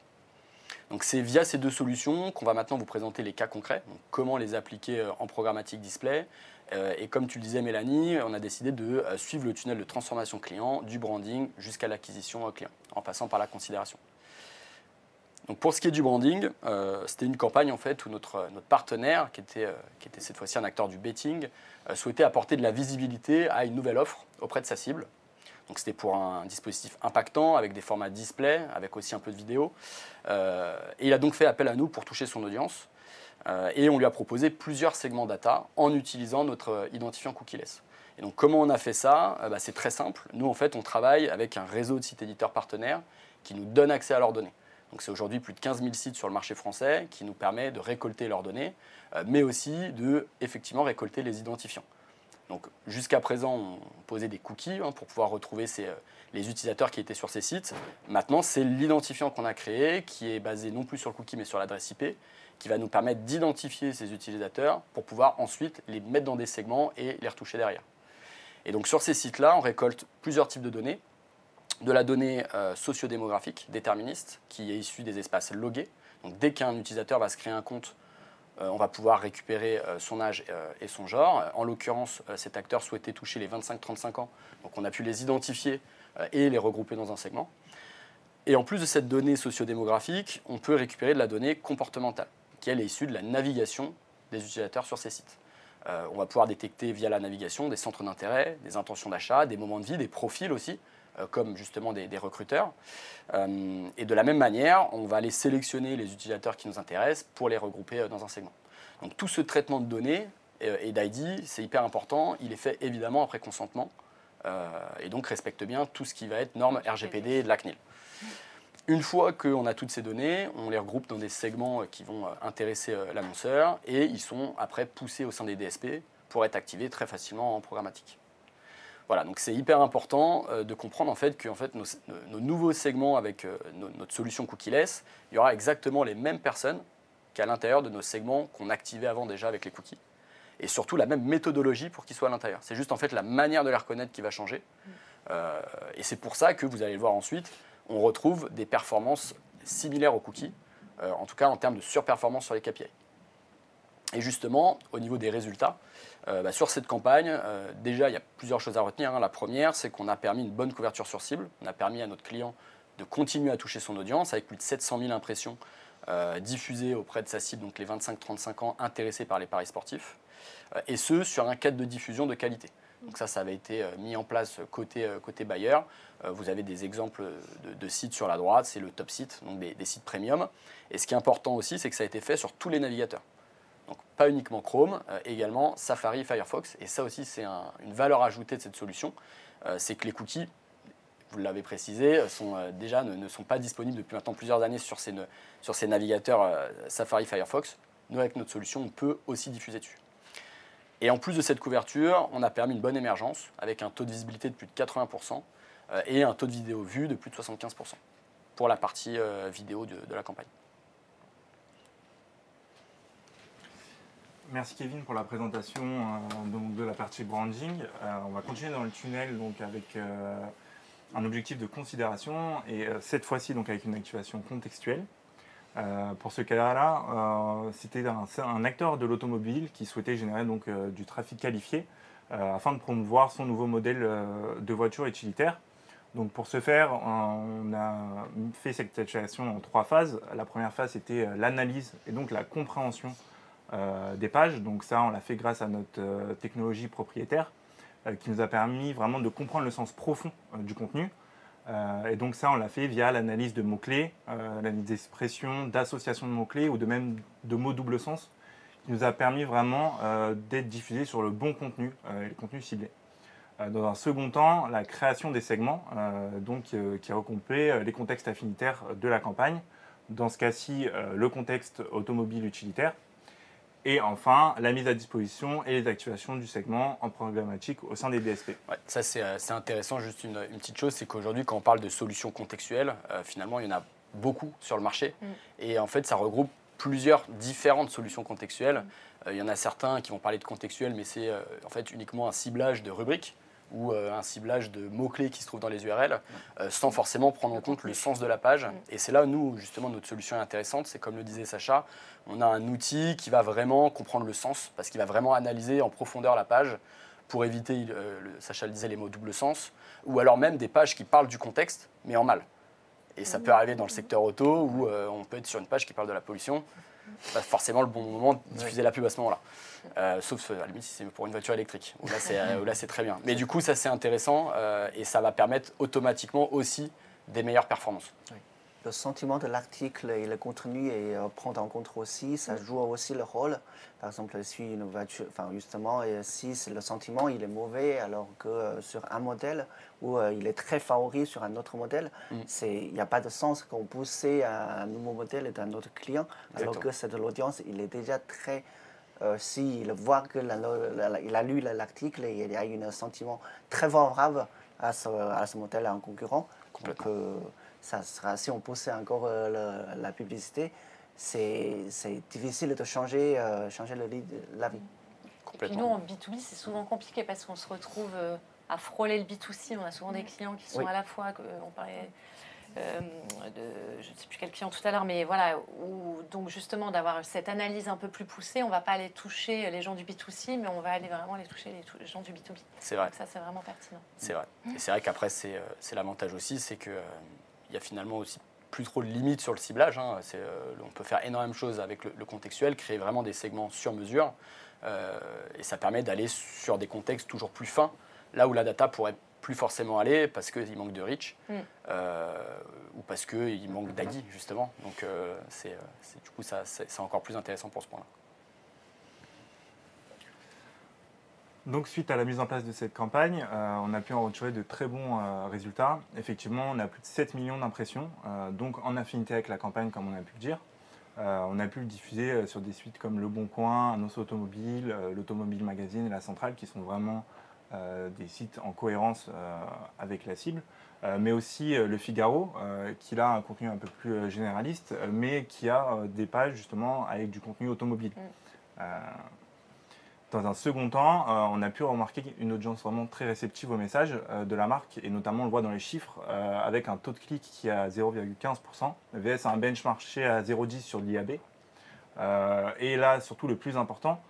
Speaker 4: Donc c'est via ces deux solutions qu'on va maintenant vous présenter les cas concrets, donc comment les appliquer en programmatique display. Et comme tu le disais Mélanie, on a décidé de suivre le tunnel de transformation client, du branding jusqu'à l'acquisition client, en passant par la considération. Donc pour ce qui est du branding, c'était une campagne en fait où notre partenaire, qui était cette fois-ci un acteur du betting, souhaitait apporter de la visibilité à une nouvelle offre auprès de sa cible. Donc c'était pour un dispositif impactant, avec des formats display, avec aussi un peu de vidéo. Et il a donc fait appel à nous pour toucher son audience. Et on lui a proposé plusieurs segments data en utilisant notre identifiant cookieless. Et donc comment on a fait ça? C'est très simple. Nous, en fait, on travaille avec un réseau de sites éditeurs partenaires qui nous donne accès à leurs données. Donc c'est aujourd'hui plus de 15 000 sites sur le marché français qui nous permet de récolter leurs données, mais aussi de effectivement récolter les identifiants. Donc jusqu'à présent, on posait des cookies pour pouvoir retrouver les utilisateurs qui étaient sur ces sites. Maintenant, c'est l'identifiant qu'on a créé, qui est basé non plus sur le cookie, mais sur l'adresse IP, qui va nous permettre d'identifier ces utilisateurs pour pouvoir ensuite les mettre dans des segments et les retoucher derrière. Et donc sur ces sites-là, on récolte plusieurs types de données. De la donnée sociodémographique déterministe qui est issue des espaces logués. Donc, dès qu'un utilisateur va se créer un compte, on va pouvoir récupérer son âge et son genre. En l'occurrence, cet acteur souhaitait toucher les 25-35 ans. Donc on a pu les identifier et les regrouper dans un segment. Et en plus de cette donnée sociodémographique, on peut récupérer de la donnée comportementale, qui elle est issue de la navigation des utilisateurs sur ces sites. On va pouvoir détecter via la navigation des centres d'intérêt, des intentions d'achat, des moments de vie, des profils aussi, comme justement des recruteurs. Et de la même manière, on va aller sélectionner les utilisateurs qui nous intéressent pour les regrouper dans un segment. Donc tout ce traitement de données et d'ID, c'est hyper important. Il est fait évidemment après consentement et donc respecte bien tout ce qui va être normes RGPD et de la CNIL. Une fois qu'on a toutes ces données, on les regroupe dans des segments qui vont intéresser l'annonceur et ils sont après poussés au sein des DSP pour être activés très facilement en programmatique. Voilà, donc c'est hyper important de comprendre en fait que nos nouveaux segments avec notre solution cookieless, il y aura exactement les mêmes personnes qu'à l'intérieur de nos segments qu'on activait avant déjà avec les cookies. Et surtout la même méthodologie pour qu'ils soient à l'intérieur. C'est juste en fait la manière de les reconnaître qui va changer. Et c'est pour ça que vous allez le voir ensuite, on retrouve des performances similaires aux cookies, en tout cas en termes de surperformance sur les KPI. Et justement, au niveau des résultats, sur cette campagne, déjà, il y a plusieurs choses à retenir. La première, c'est qu'on a permis une bonne couverture sur cible. On a permis à notre client de continuer à toucher son audience avec plus de 700 000 impressions diffusées auprès de sa cible, donc les 25-35 ans intéressés par les paris sportifs, et ce, sur un cadre de diffusion de qualité. Donc ça avait été mis en place côté Bayer. Vous avez des exemples de sites sur la droite, c'est le top site, donc des sites premium. Et ce qui est important aussi, c'est que ça a été fait sur tous les navigateurs. Donc pas uniquement Chrome, également Safari et Firefox. Et ça aussi, c'est une valeur ajoutée de cette solution. C'est que les cookies, vous l'avez précisé, ne sont pas disponibles depuis maintenant plusieurs années sur ces navigateurs Safari, Firefox. Nous, avec notre solution, on peut aussi diffuser dessus. Et en plus de cette couverture, on a permis une bonne émergence avec un taux de visibilité de plus de 80% et un taux de vidéo vue de plus de 75% pour la partie vidéo de la campagne.
Speaker 5: Merci Kevin pour la présentation donc de la partie branding. On va continuer dans le tunnel donc avec un objectif de considération et cette fois-ci donc avec une activation contextuelle. Pour ce cas-là, c'était un acteur de l'automobile qui souhaitait générer donc, du trafic qualifié afin de promouvoir son nouveau modèle de voiture utilitaire. Donc pour ce faire, on a fait cette création en 3 phases. La première phase, c'était l'analyse et donc la compréhension des pages. Donc ça, on l'a fait grâce à notre technologie propriétaire qui nous a permis vraiment de comprendre le sens profond du contenu. Et donc ça, on l'a fait via l'analyse de mots-clés, l'analyse d'expressions, d'associations de mots-clés ou de même de mots double sens, qui nous a permis vraiment d'être diffusés sur le bon contenu, le contenu ciblé. Dans un second temps, la création des segments, qui recoupait les contextes affinitaires de la campagne. Dans ce cas-ci, le contexte automobile utilitaire. Et enfin, la mise à disposition et les activations du segment en programmatique au sein des DSP.
Speaker 4: Ouais, ça, c'est intéressant. Juste une petite chose, c'est qu'aujourd'hui, quand on parle de solutions contextuelles, finalement, il y en a beaucoup sur le marché. Et en fait, ça regroupe plusieurs différentes solutions contextuelles. Il y en a certains qui vont parler de contextuel, mais c'est en fait uniquement un ciblage de rubriques ou un ciblage de mots-clés qui se trouvent dans les URL, sans forcément prendre en compte le sens de la page. Et c'est là, nous, justement, notre solution est intéressante. C'est comme le disait Sacha, on a un outil qui va vraiment comprendre le sens, parce qu'il va vraiment analyser en profondeur la page pour éviter, Sacha le disait, les mots double sens, ou alors même des pages qui parlent du contexte, mais en mal. Et ça peut arriver dans le secteur auto, où on peut être sur une page qui parle de la pollution. Pas forcément le bon moment de diffuser la pub à ce moment-là. Sauf à la limite si c'est pour une voiture électrique, où là c'est très bien. Mais du coup ça c'est intéressant et ça va permettre automatiquement aussi des meilleures performances.
Speaker 2: Oui. Le sentiment de l'article et le contenu et prendre en compte aussi, ça joue aussi le rôle. Par exemple, si une voiture, enfin justement, si le sentiment il est mauvais, alors que sur un modèle où il est très favori sur un autre modèle, il n'y a pas de sens qu'on pousse un nouveau modèle d'un autre client, alors que cette audience il est déjà très s'il voit qu'il a lu l'article et il y a un sentiment très favorable à ce modèle en concurrent. Donc, ça sera, si on poussait encore la publicité, c'est difficile de changer l'avis.
Speaker 1: Puis nous, en B2B, c'est souvent compliqué parce qu'on se retrouve à frôler le B2C. On a souvent des clients qui sont à la fois, on parlait je ne sais plus quel client tout à l'heure, mais voilà, donc justement d'avoir cette analyse un peu plus poussée, on ne va pas aller toucher les gens du B2C, mais on va aller vraiment aller toucher les gens du B2B.
Speaker 4: C'est vrai.
Speaker 1: Donc ça, c'est vraiment pertinent.
Speaker 4: C'est vrai. Et c'est vrai qu'après, c'est l'avantage aussi, c'est qu'il y a finalement aussi plus trop de limites sur le ciblage. On peut faire énormément de choses avec le contextuel, créer vraiment des segments sur mesure, et ça permet d'aller sur des contextes toujours plus fins, là où la data pourrait plus forcément aller parce qu'il manque de reach ou parce qu'il manque d'AGI justement. Donc du coup c'est encore plus intéressant pour ce point-là.
Speaker 5: Donc suite à la mise en place de cette campagne, on a pu en retirer de très bons résultats. Effectivement, on a plus de 7 millions d'impressions, donc en affinité avec la campagne comme on a pu le dire. On a pu le diffuser sur des sites comme Le Bon Coin, Annos Automobile, l'Automobile Magazine et La Centrale qui sont vraiment des sites en cohérence avec la cible, mais aussi Le Figaro, qui a un contenu un peu plus généraliste, mais qui a des pages justement avec du contenu automobile. Dans un second temps, on a pu remarquer une audience vraiment très réceptive au message de la marque, et notamment on le voit dans les chiffres, avec un taux de clic qui est à 0,15%, vs un benchmarké à 0,10 sur l'IAB. Et là, surtout le plus important,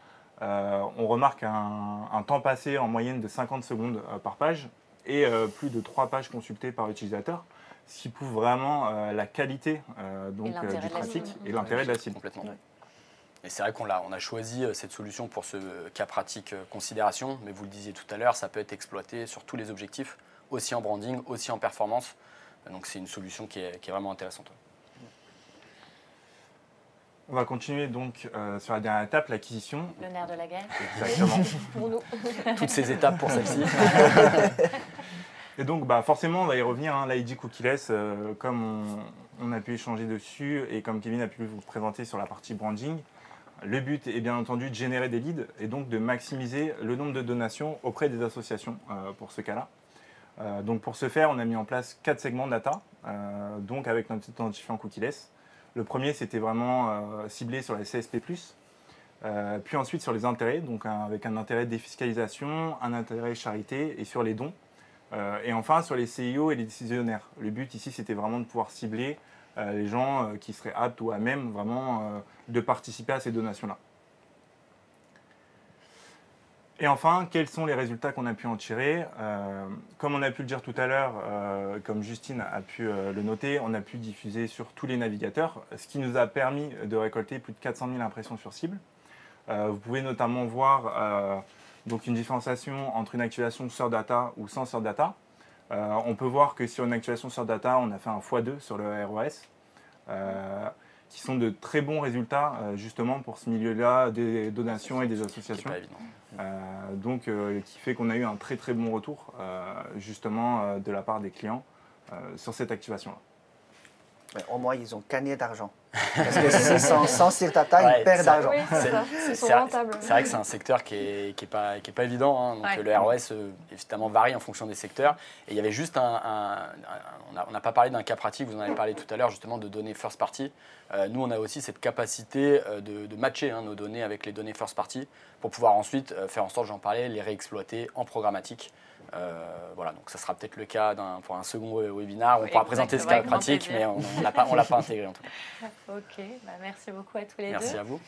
Speaker 5: on remarque un temps passé en moyenne de 50 secondes par page et plus de 3 pages consultées par utilisateur, ce qui prouve vraiment la qualité du trafic et l'intérêt de la cible.
Speaker 4: Complètement. Ouais. Et c'est vrai qu'on a choisi cette solution pour ce cas pratique considération, mais vous le disiez tout à l'heure, ça peut être exploité sur tous les objectifs, aussi en branding, aussi en performance. Donc c'est une solution qui est vraiment intéressante.
Speaker 5: On va continuer donc sur la dernière étape, l'acquisition.
Speaker 1: Le nerf de la guerre.
Speaker 5: Exactement.
Speaker 1: Pour nous.
Speaker 4: Toutes ces étapes pour celle-ci.
Speaker 5: Et donc forcément, on va y revenir, l'ID cookieless, comme on a pu échanger dessus et comme Kevin a pu vous présenter sur la partie branding. Le but est bien entendu de générer des leads et donc de maximiser le nombre de donations auprès des associations pour ce cas-là. Donc pour ce faire, on a mis en place 4 segments data, donc avec notre identifiant cookieless. Le premier, c'était vraiment ciblé sur les CSP+, puis ensuite sur les intérêts, donc avec un intérêt défiscalisation, un intérêt charité et sur les dons. Et enfin sur les CIO et les décisionnaires. Le but ici, c'était vraiment de pouvoir cibler les gens qui seraient aptes ou à même vraiment de participer à ces donations-là. Et enfin, quels sont les résultats qu'on a pu en tirer? Comme on a pu le dire tout à l'heure, comme Justine a pu le noter, on a pu diffuser sur tous les navigateurs, ce qui nous a permis de récolter plus de 400 000 impressions sur cible. Vous pouvez notamment voir donc une différenciation entre une actualisation sur data ou sans sur data. On peut voir que sur une actualisation sur data, on a fait un x2 sur le ROS, qui sont de très bons résultats justement pour ce milieu-là des donations et des associations.
Speaker 4: Pas évident.
Speaker 5: Donc, qui fait qu'on a eu un très très bon retour justement de la part des clients sur cette activation-là.
Speaker 2: Mais au moins, ils ont gagné d'argent. Parce que sans sur data, ils perdent d'argent.
Speaker 3: Oui, c'est ça. Ils sont rentables.
Speaker 4: C'est vrai que c'est un secteur qui est pas évident. Hein. Donc, le ROS, évidemment, varie en fonction des secteurs. Et il y avait juste on n'a pas parlé d'un cas pratique, vous en avez parlé tout à l'heure, justement, de données first party. Nous, on a aussi cette capacité de matcher nos données avec les données first party pour pouvoir ensuite faire en sorte, j'en parlais, les réexploiter en programmatique. Voilà, donc ça sera peut-être le cas pour un second webinaire. On pourra présenter ce cas pratique, mais on ne l'a pas intégré en tout cas.
Speaker 1: Ok, merci beaucoup à tous les deux.
Speaker 4: Merci à vous.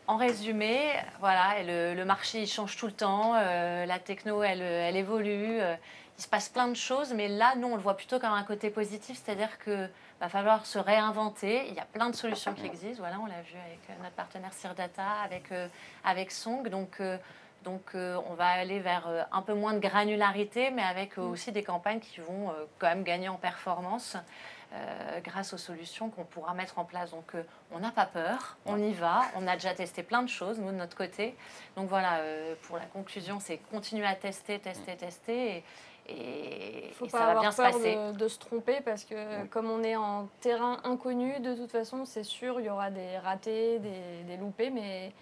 Speaker 1: En résumé, voilà, le marché il change tout le temps, la techno elle évolue, il se passe plein de choses, mais là nous on le voit plutôt comme un côté positif, c'est-à-dire que va falloir se réinventer. Il y a plein de solutions qui existent. Voilà, on l'a vu avec notre partenaire Sirdata, avec Song. Donc, on va aller vers un peu moins de granularité, mais avec aussi des campagnes qui vont quand même gagner en performance grâce aux solutions qu'on pourra mettre en place. Donc, on n'a pas peur, on y va. On a déjà testé plein de choses, nous, de notre côté. Donc, voilà, pour la conclusion, c'est continuer à tester. Et
Speaker 3: faut
Speaker 1: ça
Speaker 3: pas
Speaker 1: va
Speaker 3: avoir
Speaker 1: bien se
Speaker 3: peur
Speaker 1: passer.
Speaker 3: de se tromper parce que comme on est en terrain inconnu, de toute façon, c'est sûr, il y aura des ratés, des loupés, mais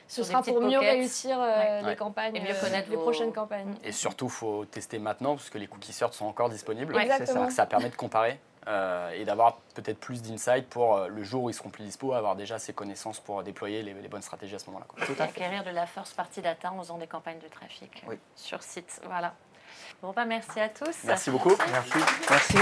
Speaker 3: ce sera pour mieux réussir les campagnes,
Speaker 1: et mieux connaître
Speaker 3: les prochaines campagnes.
Speaker 4: Et surtout, il faut tester maintenant parce que les cookie search sont encore disponibles.
Speaker 3: Exactement.
Speaker 4: Ça permet de comparer et d'avoir peut-être plus d'insight pour le jour où ils seront plus dispo, avoir déjà ces connaissances pour déployer les bonnes stratégies à ce moment-là.
Speaker 1: Et acquérir de la first party data en faisant des campagnes de trafic sur site. Voilà. Bon, merci à tous.
Speaker 4: Merci beaucoup.
Speaker 2: Merci.